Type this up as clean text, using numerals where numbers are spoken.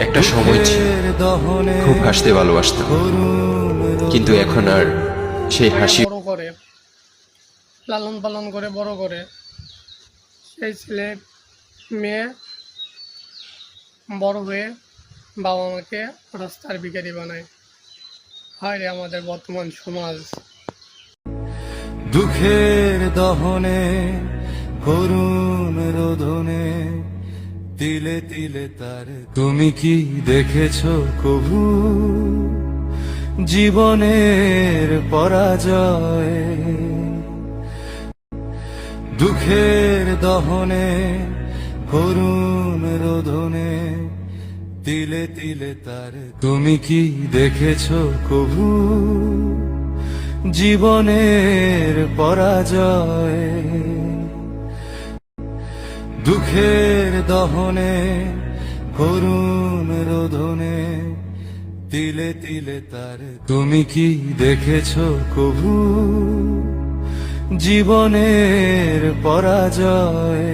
একটা সময় ছিল খুব হাসতে ভালোবাসতাম, কিন্তু এখন আর সেই হাসি বড় করে লালন পালন করে বড় করে সেই ছেলে মেয়ে বড় হয়ে বাবা মাকে রাস্তার ভিখারি বানায়। হায় রে আমাদের বর্তমান সমাজ। দুঃখের দহনে করুণ রোদনে তিলে তিলে তার তুমি কি দেখেছো কভু জীবনের পরাজয়? দুঃখের দহনে করুণ রোদনে তিলে তিলে তার তুমি কি দেখেছো কভু জীবনের পরাজয়? দুঃখের দহনে করুণ রোদনে তিলে তিলে তার তুমি কি দেখেছো কভু জীবনের পরাজয়?